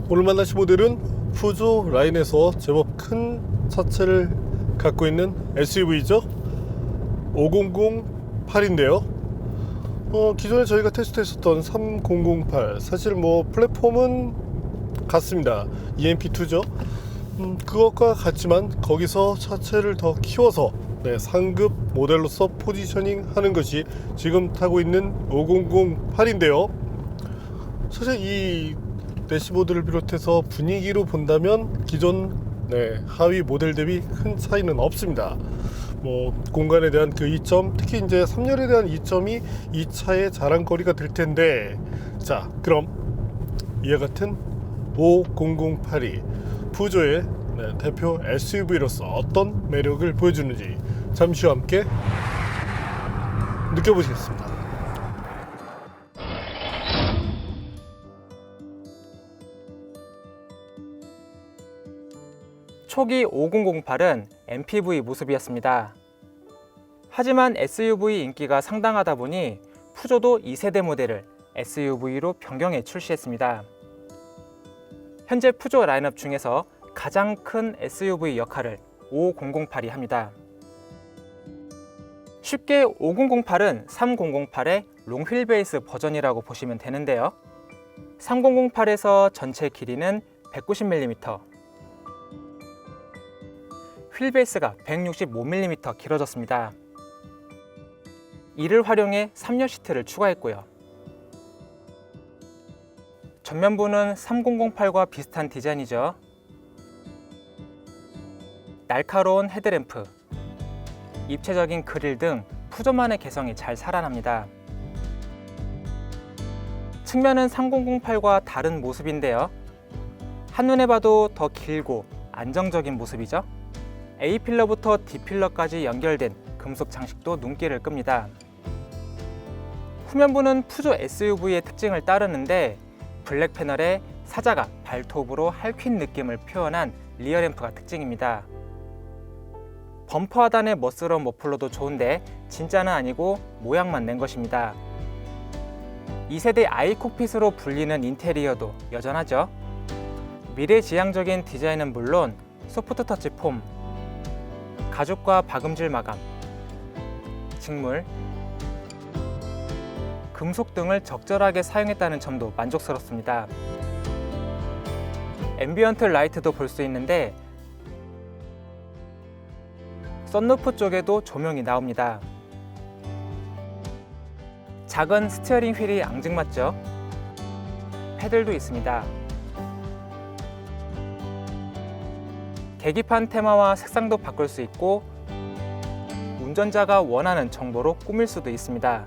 오늘 만나실 모델은 푸조 라인에서 제법 큰 차체를 갖고 있는 SUV죠. 5008인데요. 기존에 저희가 테스트했었던 3008 사실 플랫폼은 같습니다. EMP2죠. 그것과 같지만 거기서 차체를 더 키워서 상급 모델로서 포지셔닝 하는 것이 지금 타고 있는 5008인데요. 사실 이 대시보드를 비롯해서 분위기로 본다면 기존 하위 모델 대비 큰 차이는 없습니다. 공간에 대한 그 이점, 특히 이제 3열에 대한 이점이 이 차의 자랑거리가 될 텐데, 자, 그럼 이와 같은 5008이 푸조의 대표 SUV로서 어떤 매력을 보여주는지 잠시 후 함께 느껴보시겠습니다. 초기 5008은 MPV 모습이었습니다. 하지만 SUV 인기가 상당하다 보니 푸조도 2세대 모델을 SUV로 변경해 출시했습니다. 현재 푸조 라인업 중에서 가장 큰 SUV 역할을 5008이 합니다. 쉽게 5008은 3008의 롱휠 베이스 버전이라고 보시면 되는데요. 3008에서 전체 길이는 190mm, 휠베이스가 165mm 길어졌습니다. 이를 활용해 3열 시트를 추가했고요. 전면부는 3008과 비슷한 디자인이죠. 날카로운 헤드램프, 입체적인 그릴 등 푸조만의 개성이 잘 살아납니다. 측면은 3008과 다른 모습인데요. 한눈에 봐도 더 길고 안정적인 모습이죠. A필러부터 D필러까지 연결된 금속 장식도 눈길을 끕니다. 후면부는 푸조 SUV의 특징을 따르는데 블랙 패널에 사자가 발톱으로 핥힌 느낌을 표현한 리어램프가 특징입니다. 범퍼 하단의 멋스러운 머플러도 좋은데 진짜는 아니고 모양만 낸 것입니다. 2세대 아이콕핏으로 불리는 인테리어도 여전하죠. 미래지향적인 디자인은 물론 소프트 터치 폼, 가죽과 박음질 마감, 직물, 금속 등을 적절하게 사용했다는 점도 만족스럽습니다. 앰비언트 라이트도 볼 수 있는데 썬루프 쪽에도 조명이 나옵니다. 작은 스티어링 휠이 앙증맞죠? 패들도 있습니다. 계기판 테마와 색상도 바꿀 수 있고 운전자가 원하는 정보로 꾸밀 수도 있습니다.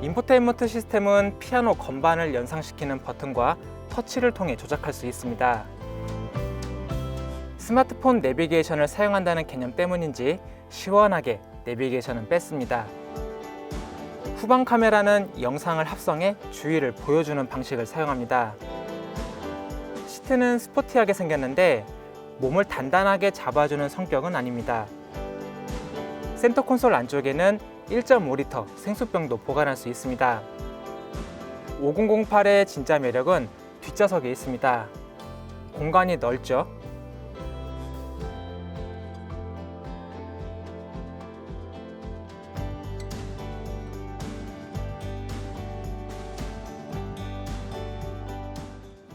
인포테인먼트 시스템은 피아노 건반을 연상시키는 버튼과 터치를 통해 조작할 수 있습니다. 스마트폰 내비게이션을 사용한다는 개념 때문인지 시원하게 내비게이션은 뺐습니다. 후방 카메라는 영상을 합성해 주위를 보여주는 방식을 사용합니다. 시트는 스포티하게 생겼는데 몸을 단단하게 잡아주는 성격은 아닙니다. 센터 콘솔 안쪽에는 1.5리터 생수병도 보관할 수 있습니다. 5008의 진짜 매력은 뒷좌석에 있습니다. 공간이 넓죠?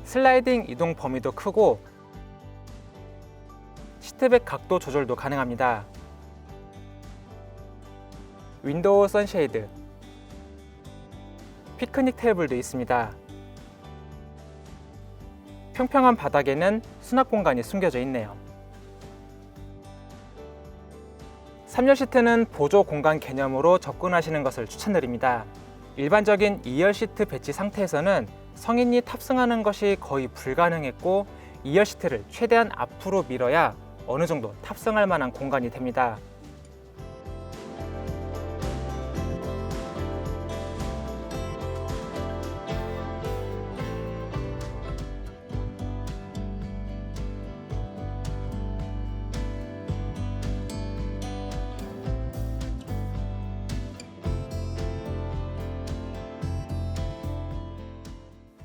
슬라이딩 이동 범위도 크고 시트백 각도 조절도 가능합니다. 윈도우 선쉐이드, 피크닉 테이블도 있습니다. 평평한 바닥에는 수납 공간이 숨겨져 있네요. 3열 시트는 보조 공간 개념으로 접근하시는 것을 추천드립니다. 일반적인 2열 시트 배치 상태에서는 성인이 탑승하는 것이 거의 불가능했고 2열 시트를 최대한 앞으로 밀어야 어느 정도 탑승할 만한 공간이 됩니다.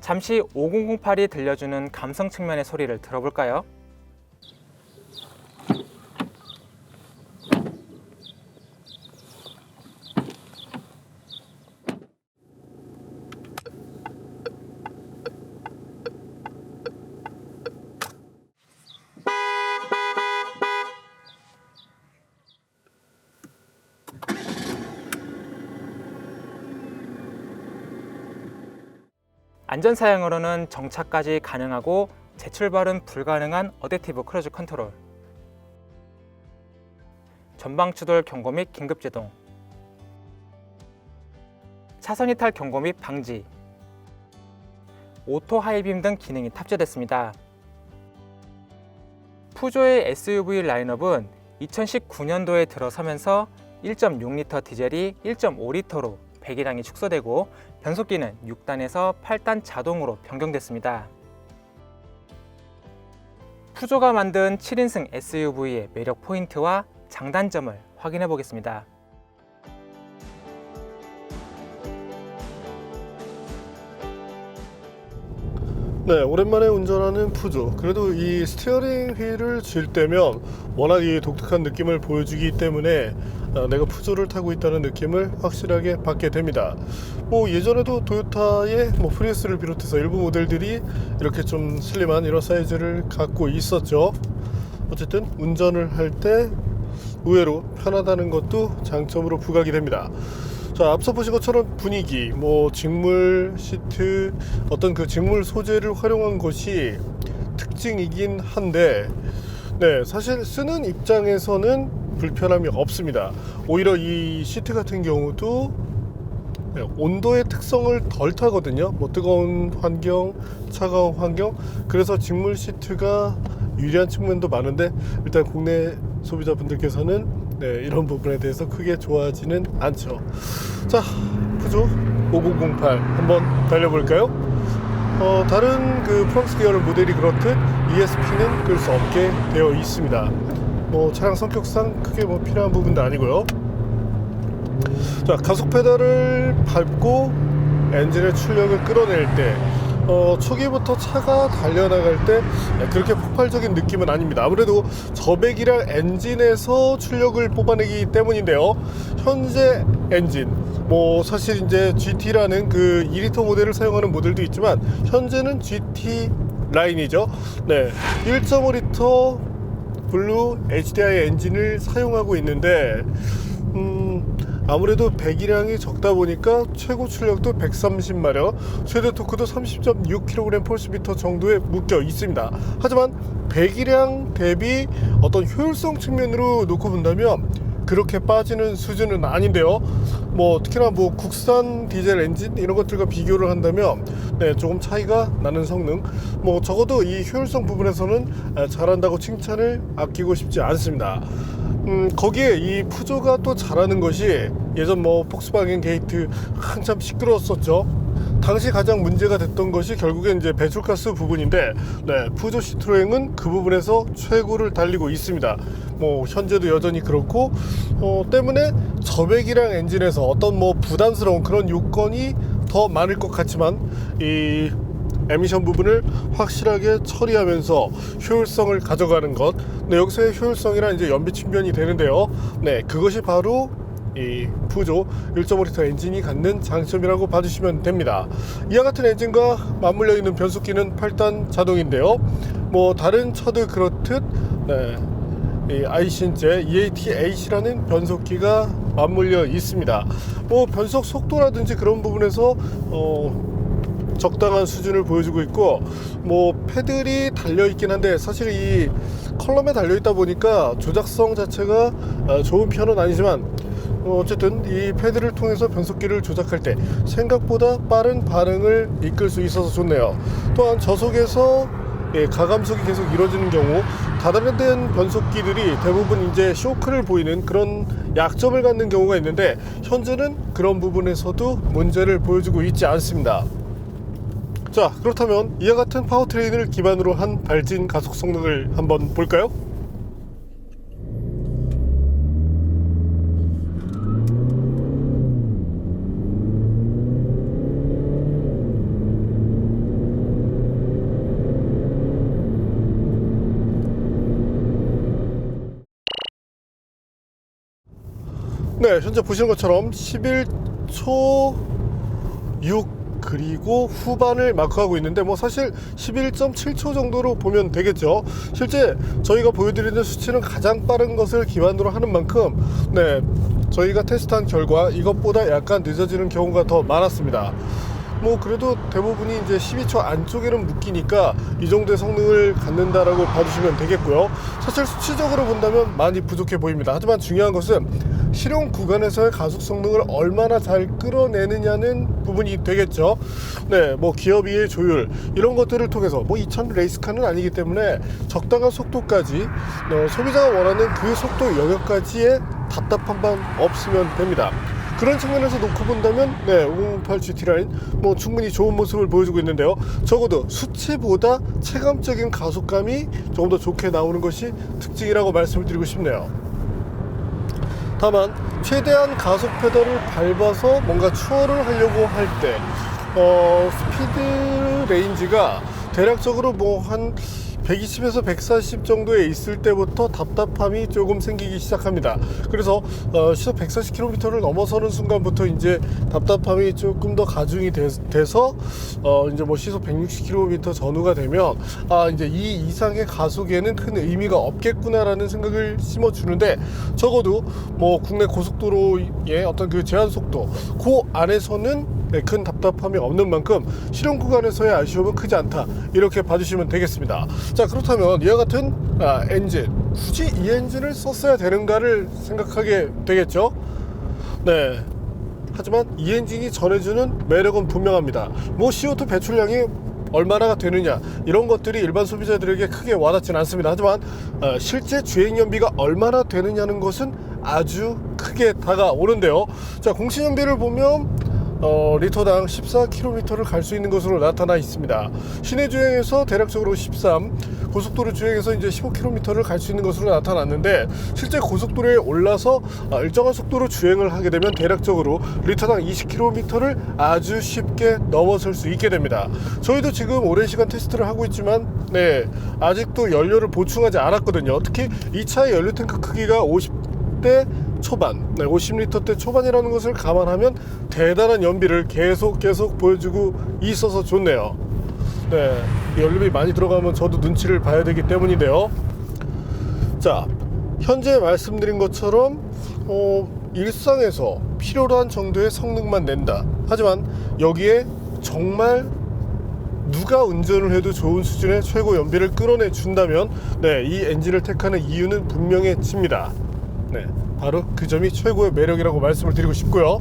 잠시 5008이 들려주는 감성 측면의 소리를 들어볼까요? 안전 사양으로는 정차까지 가능하고 재출발은 불가능한 어댑티브 크루즈 컨트롤, 전방 추돌 경고 및 긴급 제동, 차선 이탈 경고 및 방지, 오토 하이빔 등 기능이 탑재됐습니다. 푸조의 SUV 라인업은 2019년도에 들어서면서 1.6L 디젤이 1.5L로 배기량이 축소되고 변속기는 6단에서 8단 자동으로 변경됐습니다. 푸조가 만든 7인승 SUV의 매력 포인트와 장단점을 확인해 보겠습니다. 네, 오랜만에 운전하는 푸조. 그래도 이 스티어링 휠을 쥘 때면 워낙 이 독특한 느낌을 보여주기 때문에 내가 푸조를 타고 있다는 느낌을 확실하게 받게 됩니다. 뭐 예전에도 토요타의 프리우스를 비롯해서 일부 모델들이 이렇게 좀 슬림한 이런 사이즈를 갖고 있었죠. 어쨌든 운전을 할 때 의외로 편하다는 것도 장점으로 부각이 됩니다. 자, 앞서 보신 것처럼 분위기, 직물 시트, 어떤 그 직물 소재를 활용한 것이 특징이긴 한데, 네, 사실 쓰는 입장에서는 불편함이 없습니다. 오히려 이 시트 같은 경우도 온도의 특성을 덜 타거든요. 뜨거운 환경, 차가운 환경. 그래서 직물 시트가 유리한 측면도 많은데, 일단 국내 소비자분들께서는 이런 부분에 대해서 크게 좋아하지는 않죠. 자, 푸조 5008 한번 달려볼까요? 다른 그 프랑스 계열 모델이 그렇듯 ESP는 끌 수 없게 되어 있습니다. 차량 성격상 크게 필요한 부분도 아니고요. 자, 가속 페달을 밟고 엔진의 출력을 끌어낼 때 초기부터 차가 달려나갈 때 그렇게 폭발적인 느낌은 아닙니다. 아무래도 저배기량 엔진에서 출력을 뽑아내기 때문인데요. 현재 엔진, 사실 이제 GT라는 그 2리터 모델을 사용하는 모델도 있지만 현재는 GT 라인이죠. 네, 1.5리터 블루 HDI 엔진을 사용하고 있는데 아무래도 배기량이 적다 보니까 최고 출력도 130마력, 최대 토크도 30.6kgm/m 정도에 묶여 있습니다. 하지만 배기량 대비 어떤 효율성 측면으로 놓고 본다면 그렇게 빠지는 수준은 아닌데요. 특히나 국산 디젤 엔진 이런 것들과 비교를 한다면 조금 차이가 나는 성능, 적어도 이 효율성 부분에서는 잘한다고 칭찬을 아끼고 싶지 않습니다. 거기에 이 푸조가 또 잘하는 것이 예전 폭스바겐 게이트 한참 시끄러웠었죠. 당시 가장 문제가 됐던 것이 결국엔 이제 배출가스 부분인데, 푸조 시트로행은 그 부분에서 최고를 달리고 있습니다. 현재도 여전히 그렇고, 때문에 저배기량 엔진에서 어떤 부담스러운 그런 요건이 더 많을 것 같지만 이 에미션 부분을 확실하게 처리하면서 효율성을 가져가는 것. 여기서의 효율성이란 이제 연비 측면이 되는데요. 그것이 바로 이 푸조 1.5L 엔진이 갖는 장점이라고 봐주시면 됩니다. 이와 같은 엔진과 맞물려 있는 변속기는 8단 자동인데요. 다른 차도 그렇듯 이 아이신제 EAT8이라는 변속기가 맞물려 있습니다. 변속 속도라든지 그런 부분에서 적당한 수준을 보여주고 있고, 패들이 달려있긴 한데 사실 이 컬럼에 달려있다 보니까 조작성 자체가 좋은 편은 아니지만 어쨌든 이 패드를 통해서 변속기를 조작할 때 생각보다 빠른 반응을 이끌 수 있어서 좋네요. 또한 저속에서 가감속이 계속 이루어지는 경우 다른된 변속기들이 대부분 이제 쇼크를 보이는 그런 약점을 갖는 경우가 있는데, 현재는 그런 부분에서도 문제를 보여주고 있지 않습니다. 자, 그렇다면 이와 같은 파워트레인을 기반으로 한 발진 가속 성능을 한번 볼까요? 네, 현재 보시는 것처럼 11초 6 그리고 후반을 마크하고 있는데 뭐 사실 11.7초 정도로 보면 되겠죠. 실제 저희가 보여드리는 수치는 가장 빠른 것을 기반으로 하는 만큼 네, 저희가 테스트한 결과 이것보다 약간 늦어지는 경우가 더 많았습니다. 뭐 그래도 대부분이 이제 12초 안쪽에는 묶이니까 이 정도의 성능을 갖는다라고 봐주시면 되겠고요. 사실 수치적으로 본다면 많이 부족해 보입니다. 하지만 중요한 것은 실용 구간에서의 가속 성능을 얼마나 잘 끌어내느냐는 부분이 되겠죠. 네, 뭐 기어비의 조율 이런 것들을 통해서 뭐 2000 레이스카는 아니기 때문에 적당한 속도까지 소비자가 원하는 그 속도 영역까지의 답답한 반 없으면 됩니다. 그런 측면에서 놓고 본다면 네, 5008 GT 라인 뭐 충분히 좋은 모습을 보여주고 있는데요. 적어도 수치보다 체감적인 가속감이 조금 더 좋게 나오는 것이 특징이라고 말씀을 드리고 싶네요. 다만 최대한 가속 페달을 밟아서 뭔가 추월을 하려고 할 때 스피드 레인지가 대략적으로 뭐 한 120에서 140 정도에 있을 때부터 답답함이 조금 생기기 시작합니다. 그래서 시속 140km를 넘어서는 순간부터 이제 답답함이 조금 더 가중이 돼서 이제 뭐 시속 160km 전후가 되면 이제 이 이상의 가속에는 큰 의미가 없겠구나라는 생각을 심어주는데, 적어도 뭐 국내 고속도로의 어떤 그 제한 속도 그 안에서는 큰 답답함이 없는 만큼 실용 구간에서의 아쉬움은 크지 않다, 이렇게 봐주시면 되겠습니다. 자, 그렇다면 이와 같은 엔진, 굳이 이 엔진을 썼어야 되는가를 생각하게 되겠죠. 네, 하지만 이 엔진이 전해주는 매력은 분명합니다. 뭐 CO2 배출량이 얼마나 되느냐 이런 것들이 일반 소비자들에게 크게 와닿지는 않습니다. 하지만 실제 주행연비가 얼마나 되느냐는 것은 아주 크게 다가오는데요. 자, 공시연비를 보면 리터당 14km를 갈 수 있는 것으로 나타나 있습니다. 시내 주행에서 대략적으로 13, 고속도로 주행에서 이제 15km를 갈 수 있는 것으로 나타났는데, 실제 고속도로에 올라서 일정한 속도로 주행을 하게 되면 대략적으로 리터당 20km를 아주 쉽게 넘어설 수 있게 됩니다. 저희도 지금 오랜 시간 테스트를 하고 있지만 네, 아직도 연료를 보충하지 않았거든요. 특히 이 차의 연료 탱크 크기가 50대 초반, 50리터대 초반이라는 것을 감안하면 대단한 연비를 계속 보여주고 있어서 좋네요. 네, 연료비 많이 들어가면 저도 눈치를 봐야 되기 때문인데요. 자, 현재 말씀드린 것처럼 일상에서 필요로 한 정도의 성능만 낸다. 하지만 여기에 정말 누가 운전을 해도 좋은 수준의 최고 연비를 끌어내 준다면 네, 이 엔진을 택하는 이유는 분명해집니다. 네, 바로 그 점이 최고의 매력이라고 말씀을 드리고 싶고요.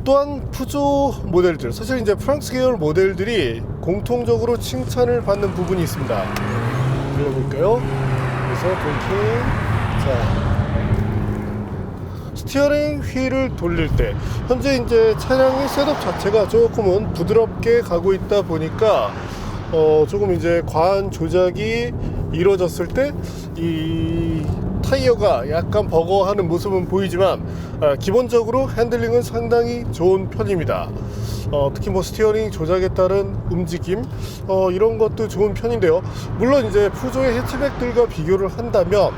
또한 푸조 모델들, 사실 이제 프랑스 계열 모델들이 공통적으로 칭찬을 받는 부분이 있습니다. 들려볼까요? 그래서 브레이킹, 자, 스티어링 휠을 돌릴 때 현재 이제 차량의 셋업 자체가 조금은 부드럽게 가고 있다 보니까 조금 이제 과한 조작이 이루어졌을 때 이 타이어가 약간 버거워하는 모습은 보이지만 기본적으로 핸들링은 상당히 좋은 편입니다. 특히 뭐 스티어링 조작에 따른 움직임 이런 것도 좋은 편인데요. 물론 이제 푸조의 해치백들과 비교를 한다면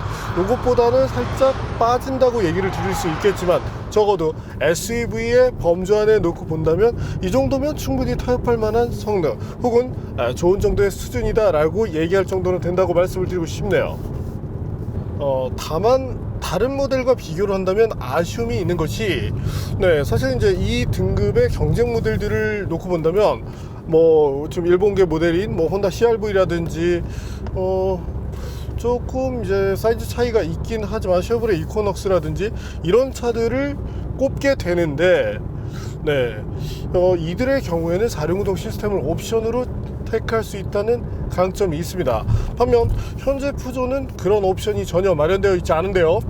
이것보다는 살짝 빠진다고 얘기를 드릴 수 있겠지만, 적어도 SUV의 범주 안에 놓고 본다면 이 정도면 충분히 타협할 만한 성능 혹은 좋은 정도의 수준이다 라고 얘기할 정도는 된다고 말씀을 드리고 싶네요. 다만 다른 모델과 비교를 한다면 아쉬움이 있는 것이, 네, 사실 이제 이 등급의 경쟁 모델들을 놓고 본다면 뭐 좀 일본계 모델인 뭐 혼다 CR-V라든지 조금 이제 사이즈 차이가 있긴 하지만 쉐보레 이코넉스라든지 이런 차들을 꼽게 되는데, 네, 이들의 경우에는 4륜구동 시스템을 옵션으로 택할 수 있다는 강점이 있습니다. 반면 현재 푸조는 그런 옵션이 전혀 마련되어 있지 않은데요.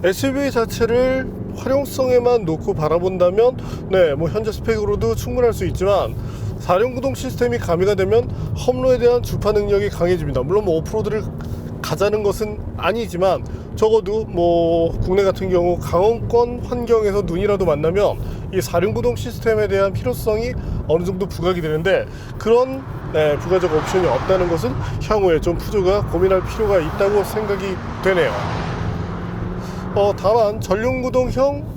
SUV 자체를 활용성에만 놓고 바라본다면 네, 뭐 현재 스펙으로도 충분할 수 있지만 4륜구동 시스템이 가미가 되면 험로에 대한 주파 능력이 강해집니다. 물론 뭐 오프로드를 가자는 것은 아니지만 적어도 뭐 국내 같은 경우 강원권 환경에서 눈이라도 만나면 이 4륜구동 시스템에 대한 필요성이 어느 정도 부각이 되는데, 그런 부가적 옵션이 없다는 것은 향후에 좀 푸조가 고민할 필요가 있다고 생각이 되네요. 다만 전륜구동형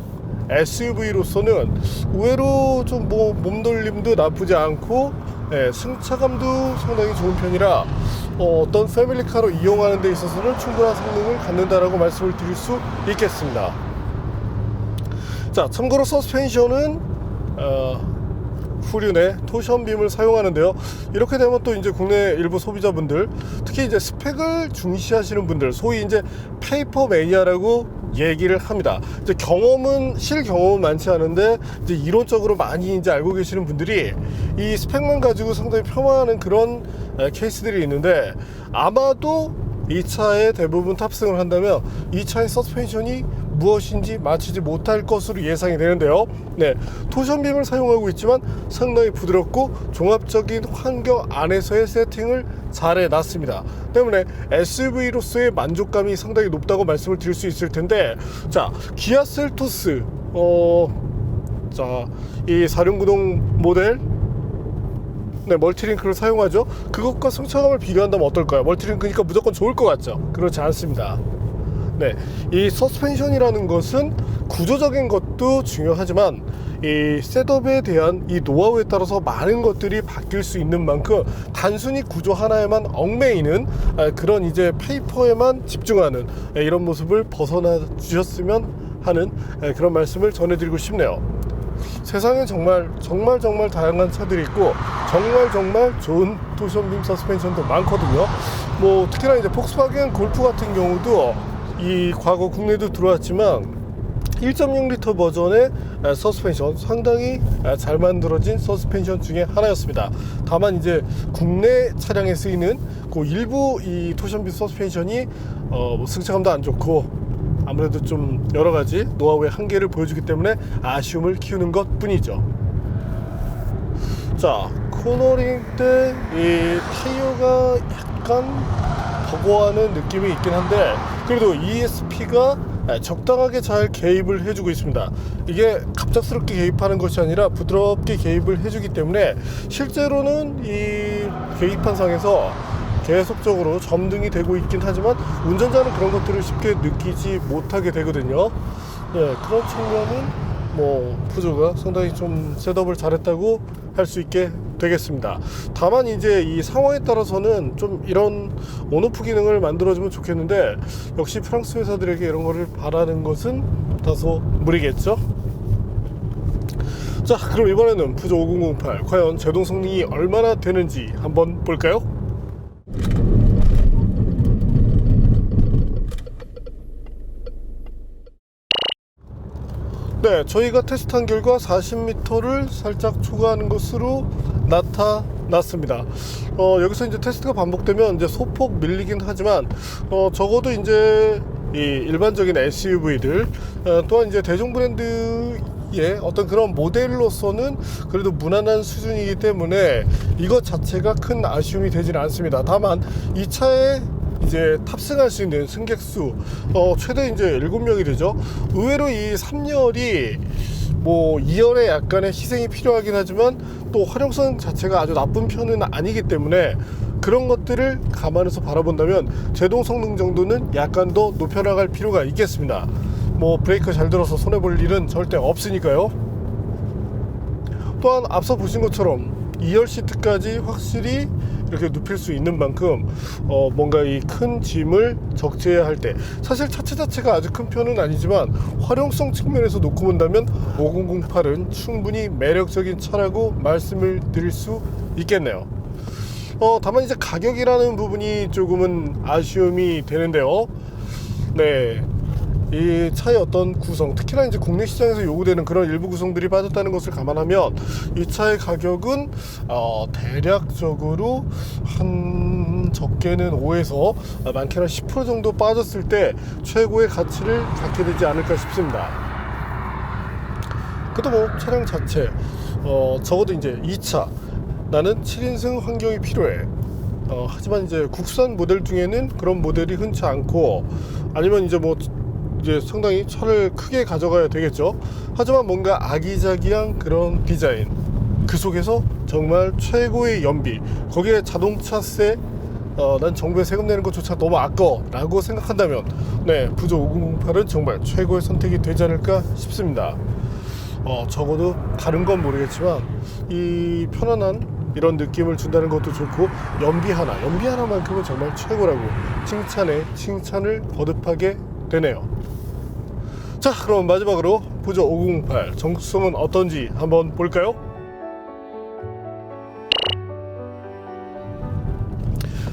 SUV로서는 의외로 좀 뭐 몸돌림도 나쁘지 않고 승차감도 상당히 좋은 편이라 어떤 패밀리카로 이용하는 데 있어서는 충분한 성능을 갖는다라고 말씀을 드릴 수 있겠습니다. 자, 참고로 서스펜션은 후륜의 토션빔을 사용하는데요. 이렇게 되면 또 이제 국내 일부 소비자분들, 특히 이제 스펙을 중시하시는 분들, 소위 이제 페이퍼 매니아라고 얘기를 합니다. 이제 실 경험은 많지 않은데 이제 이론적으로 많이 이제 알고 계시는 분들이 이 스펙만 가지고 상당히 폄하하는 그런 케이스들이 있는데, 아마도 이 차에 대부분 탑승을 한다면 이 차의 서스펜션이 무엇인지 맞추지 못할 것으로 예상이 되는데요. 네, 토션빔을 사용하고 있지만 상당히 부드럽고 종합적인 환경 안에서의 세팅을 잘 해놨습니다. 때문에 SUV로서의 만족감이 상당히 높다고 말씀을 드릴 수 있을 텐데, 자, 기아 셀토스 이 4륜구동 모델, 네, 멀티링크를 사용하죠. 그것과 승차감을 비교한다면 어떨까요? 멀티링크니까 무조건 좋을 것 같죠? 그렇지 않습니다. 네, 이 서스펜션이라는 것은 구조적인 것도 중요하지만 이 셋업에 대한 이 노하우에 따라서 많은 것들이 바뀔 수 있는 만큼 단순히 구조 하나에만 얽매이는 그런 이제 페이퍼에만 집중하는 이런 모습을 벗어나 주셨으면 하는 그런 말씀을 전해드리고 싶네요. 세상에 정말 다양한 차들이 있고 정말 좋은 토션빔 서스펜션도 많거든요. 뭐 특히나 이제 폭스바겐 골프 같은 경우도 이 과거 국내도 들어왔지만 1.6L 버전의 서스펜션, 상당히 잘 만들어진 서스펜션 중에 하나였습니다. 다만 이제 국내 차량에 쓰이는 그 일부 이 토션빔 서스펜션이 승차감도 안 좋고 아무래도 좀 여러가지 노하우의 한계를 보여주기 때문에 아쉬움을 키우는 것 뿐이죠. 자, 코너링 때 이 타이어가 약간 버거워하는 느낌이 있긴 한데, 그래도 ESP가 적당하게 잘 개입을 해주고 있습니다. 이게 갑작스럽게 개입하는 것이 아니라 부드럽게 개입을 해주기 때문에 실제로는 이 계기판상에서 계속적으로 점등이 되고 있긴 하지만 운전자는 그런 것들을 쉽게 느끼지 못하게 되거든요. 네, 그런 측면은 뭐 푸조가 상당히 좀 셋업을 잘했다고 할 수 있게 되겠습니다. 다만 이제 이 상황에 따라서는 좀 이런 온오프 기능을 만들어주면 좋겠는데, 역시 프랑스 회사들에게 이런 거를 바라는 것은 다소 무리겠죠. 자, 그럼 이번에는 푸조 5008 과연 제동 성능이 얼마나 되는지 한번 볼까요? 네, 저희가 테스트한 결과 40m를 살짝 초과하는 것으로 나타났습니다. 여기서 이제 테스트가 반복되면 이제 소폭 밀리긴 하지만 적어도 이제 이 일반적인 SUV들 또한 이제 대중 브랜드의 어떤 그런 모델로서는 그래도 무난한 수준이기 때문에 이것 자체가 큰 아쉬움이 되지는 않습니다. 다만 이 차에 이제 탑승할 수 있는 승객수 최대 이제 7명이 되죠. 의외로 이 3열이 뭐 2열에 약간의 희생이 필요하긴 하지만 또 활용성 자체가 아주 나쁜 편은 아니기 때문에 그런 것들을 감안해서 바라본다면 제동 성능 정도는 약간 더 높여나갈 필요가 있겠습니다. 뭐 브레이크 잘 들어서 손해볼 일은 절대 없으니까요. 또한 앞서 보신 것처럼 2열 시트까지 확실히 이렇게 눕힐 수 있는 만큼 뭔가 이 큰 짐을 적재해야 할 때, 사실 차체 자체가 아주 큰 편은 아니지만 활용성 측면에서 놓고 본다면 5008은 충분히 매력적인 차라고 말씀을 드릴 수 있겠네요. 다만 이제 가격이라는 부분이 조금은 아쉬움이 되는데요. 네, 이 차의 어떤 구성, 특히나 이제 국내 시장에서 요구되는 그런 일부 구성들이 빠졌다는 것을 감안하면 이 차의 가격은 대략적으로 한 적게는 5에서 많게는 10% 정도 빠졌을 때 최고의 가치를 갖게 되지 않을까 싶습니다. 그래도 뭐 차량 자체 적어도 이제 이 차 나는 7인승 환경이 필요해, 하지만 이제 국산 모델 중에는 그런 모델이 흔치 않고, 아니면 이제 뭐 이제 상당히 차를 크게 가져가야 되겠죠. 하지만 뭔가 아기자기한 그런 디자인, 그 속에서 정말 최고의 연비, 거기에 자동차세 난 정부에 세금 내는 것조차 너무 아까워 라고 생각한다면 네, 푸조 5008은 정말 최고의 선택이 되지 않을까 싶습니다. 적어도 다른 건 모르겠지만 이 편안한 이런 느낌을 준다는 것도 좋고 연비 하나만큼은 정말 최고라고 칭찬에 칭찬을 거듭하게 되네요. 자, 그럼 마지막으로 푸조 5008 정수성은 어떤지 한번 볼까요?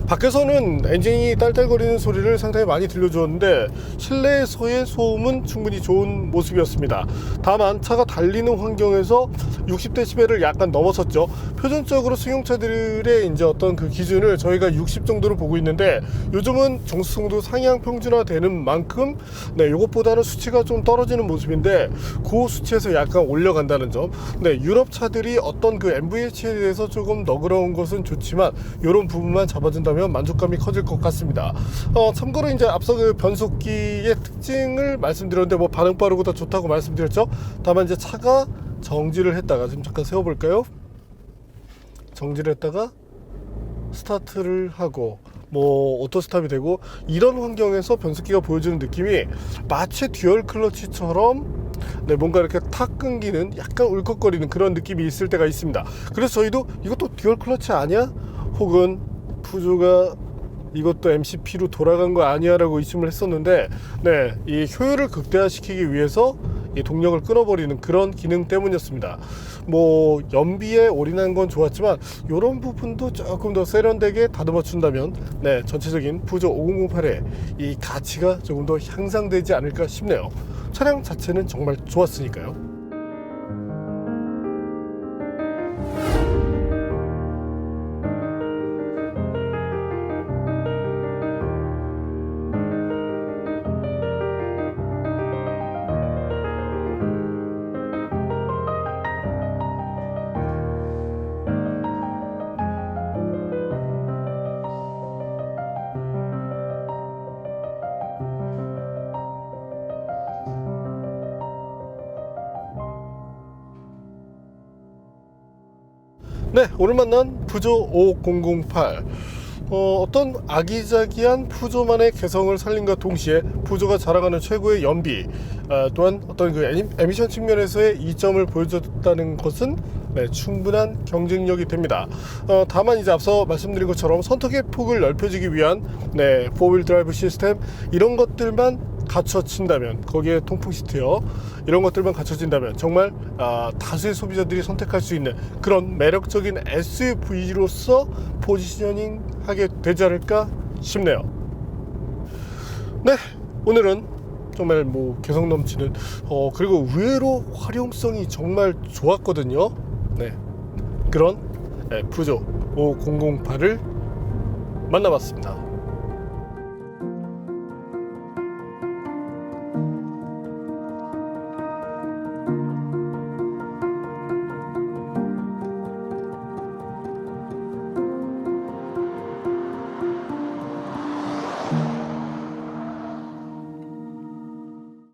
밖에서는 엔진이 딸딸거리는 소리를 상당히 많이 들려주었는데 실내에서의 소음은 충분히 좋은 모습이었습니다. 다만 차가 달리는 환경에서 60dB를 약간 넘어섰죠. 표준적으로 승용차들의 이제 어떤 그 기준을 저희가 60 정도로 보고 있는데 요즘은 정수성도 상향 평준화되는 만큼 네, 이것보다는 수치가 좀 떨어지는 모습인데 그 수치에서 약간 올려간다는 점. 네, 유럽 차들이 어떤 그 MVH에 대해서 조금 너그러운 것은 좋지만 이런 부분만 잡아준다면 만족감이 커질 것 같습니다. 참고로 이제 앞서 그 변속기의 특징을 말씀드렸는데 뭐 반응 빠르고 더 좋다고 말씀드렸죠. 다만 이제 차가 정지를 했다가 지금 잠깐 세워볼까요? 정지를 했다가 스타트를 하고 뭐 오토스탑이 되고 이런 환경에서 변속기가 보여주는 느낌이 마치 듀얼 클러치처럼 네, 뭔가 이렇게 탁 끊기는 약간 울컥거리는 그런 느낌이 있을 때가 있습니다. 그래서 저희도 이것도 듀얼 클러치 아니야? 혹은 푸조가 이것도 MCP로 돌아간 거 아니야 라고 의심을 했었는데 네, 이 효율을 극대화시키기 위해서 이 동력을 끊어버리는 그런 기능 때문이었습니다. 뭐 연비에 올인한 건 좋았지만 이런 부분도 조금 더 세련되게 다듬어 준다면 네, 전체적인 푸조 5008의 이 가치가 조금 더 향상되지 않을까 싶네요. 차량 자체는 정말 좋았으니까요. 네, 오늘 만난 푸조 5008 어떤 아기자기한 푸조만의 개성을 살린과 동시에 푸조가 자랑하는 최고의 연비 또한 어떤 그 에미션 측면에서의 이점을 보여줬다는 것은 네, 충분한 경쟁력이 됩니다. 다만 이제 앞서 말씀드린 것처럼 선택의 폭을 넓혀주기 위한 네, 4휠 드라이브 시스템 이런 것들만 갖춰진다면 거기에 통풍 시트요 이런 것들만 갖춰진다면 정말 다수의 소비자들이 선택할 수 있는 그런 매력적인 SUV로서 포지셔닝 하게 되지 않을까 싶네요. 네, 오늘은 정말 뭐 개성 넘치는 그리고 의외로 활용성이 정말 좋았거든요. 네, 그런 푸조 5008을 만나봤습니다.